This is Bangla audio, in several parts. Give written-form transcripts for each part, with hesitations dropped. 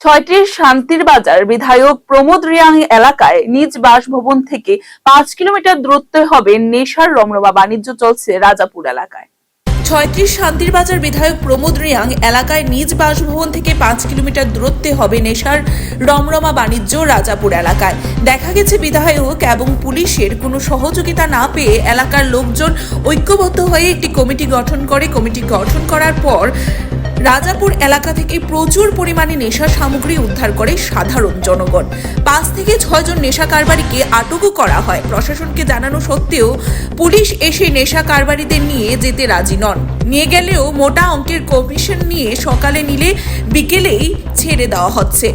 ছয়টির শান্তির বাজার বিধায়ক প্রমোদ রিয়াং এলাকায় নিজ বাসভবন থেকে 5 কিলোমিটার দূরত্বে হবে নেশার রমরমা বাণিজ্য চলছে রাজাপুর এলাকায়। 36 শান্তির বাজার বিধায়ক প্রমোদ রিয়াং এলাকায় নিজ বাসভবন থেকে 5 কিলোমিটার দূরত্বে হবে নেশার রমরমা বাণিজ্য রাজাপুর এলাকায়। দেখা গেছে বিধায়ক এবং পুলিশের কোনো সহযোগিতা না পেয়ে এলাকার লোকজন ঐক্যবদ্ধ হয়ে একটি কমিটি গঠন করে। কমিটি গঠন করার পর রাজাপুর এলাকা থেকে প্রচুর পরিমাণে নেশা সামগ্রী উদ্ধার করে সাধারণ জনগণ। 5 থেকে 6 জন নেশা কারবারিকে আটকও করা হয়। প্রশাসনকে জানানো সত্ত্বেও পুলিশ এসে নেশা কারবারিদের নিয়ে যেতে রাজি নন। নিয়ে গেলেও মোটা অঙ্কের কমিশন নিয়ে সকালে নিলে বিকেলেই ছেড়ে দেওয়া হচ্ছে।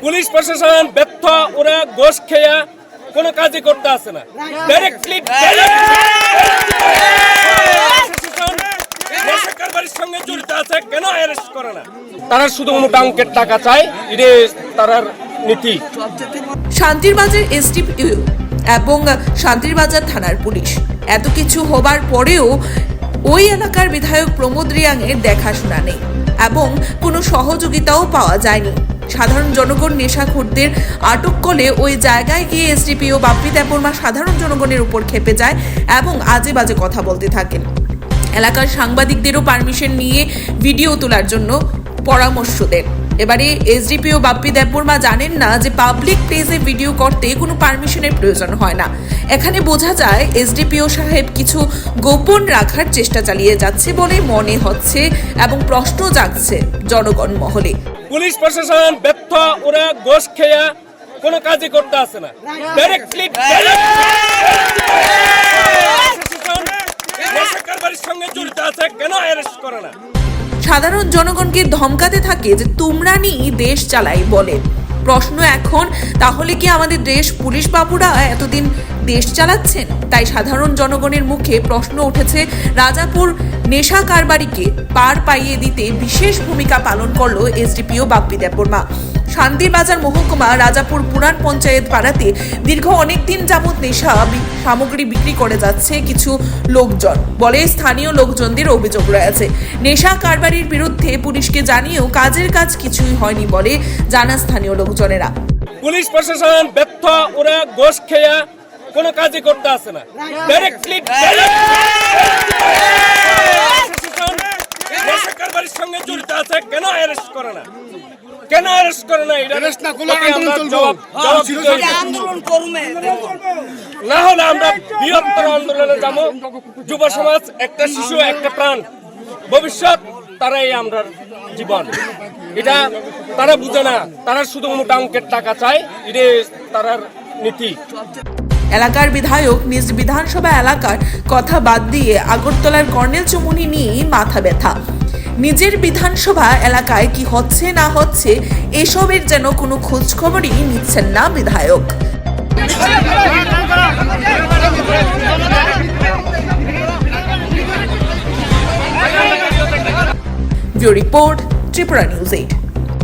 পুলিশ প্রশাসন ব্যর্থ, ওরা গোশ খেয়া কোনো কাজই করতে আসে না। ডাইরেক্টলি সঙ্গে জড়িত আছে, কেন অ্যারেস্ট করে না? তারা শুধু মোটা অঙ্কের টাকা চায়, এটা তার নীতি। শান্তির বাজার এসডিপিও এবং শান্তির বাজার থানার পুলিশ এত কিছু হবার পরেও ওই এলাকার বিধায়ক প্রমোদ রিয়াং এর দেখাশোনা নেই এবং কোনো সহযোগিতাও পাওয়া যায়নি। সাধারণ জনগণ নেশাখোরদের আটক করলে ওই জায়গায় গিয়ে এসডিপিও বাপ্পি দেববর্মা সাধারণ জনগণের উপর খেপে যায় এবং আজে বাজে কথা বলতে থাকেন। এলাকার সাংবাদিকদেরও পারমিশন নিয়ে ভিডিও তোলার জন্য পরামর্শ দেন। এবারে এসডিপিও বাপ্পি দেববর্মা জানেন না যে পাবলিক প্লেসে ভিডিও করতে কোনো পারমিশনের প্রয়োজন হয় না। এখানে বোঝা যায় এসডিপিও সাহেব কিছু গোপন রাখার চেষ্টা চালিয়ে যাচ্ছে বলে মনে হচ্ছে এবং প্রশ্ন জাগছে জনগণ মহলে। পুলিশ প্রশাসন ব্যর্থ, ওরা গোশ খেয়া কোনো কাজই করতে আসে না। ডাইরেক্টলি সঙ্গে জড়িত আছে, কেন অ্যারেস্ট করে না? সাধারণ জনগণকে ধমকাতে থাকে যে তোমরা নি দেশ চালাই বলে। প্রশ্ন এখন, তাহলে কি আমাদের দেশ পুলিশ বাবুরা এতদিন দেশ চালাচ্ছেন? তাই সাধারণ জনগণের মুখে প্রশ্ন উঠেছে, রাজাপুর নেশা কারবারিকে পার পাইয়ে দিতে বিশেষ ভূমিকা পালন করলো এসডিপিও বাপ্পি দেববর্মা। শান্তির বাজার মহকুমা রাজাপুর পুরান পঞ্চায়েত পাড়াতে দীর্ঘ অনেকদিন যাবৎ নেশা সামগ্রী বিক্রি করে যাচ্ছে কিছু লোকজন বলে স্থানীয় লোকজনদের অভিযোগ রয়েছে। নেশা কারবারির বিরুদ্ধে পুলিশকে জানিয়েও কাজের কাজ কিছুই হয়নি বলে জানা স্থানীয় লোকজনেরা। পুলিশ প্রশাসন ব্যর্থ, ওরা গোশ খেয়া কোনো কাজই করতে আসে না। ডাইরেক্টলি সঙ্গে জড়িত আছে, কেন অ্যারেস্ট করে না? কেন অ্যারেস্ট করে না? না হলে আমরা বৃহত্তর আন্দোলনে যাব। যুব সমাজ একটা শিশু, একটা প্রাণ, ভবিষ্যৎ তারাই আমরা জীবন। এটা তারা বুঝে না, তারা শুধু মোটা অঙ্কের টাকা চায়, এটা তার নীতি। এলাকার বিধায়ক নিজ বিধানসভা এলাকার কথা বাদ দিয়ে আগরতলার কর্নেল চৌমুহনী নিয়ে মাথা ব্যথা। নিজের বিধানসভা এলাকায় কি হচ্ছে না হচ্ছে এসবের যেন কোনো খোঁজ খবরই নিচ্ছেন না বিধায়ক। Bureau report, Tripura news 8।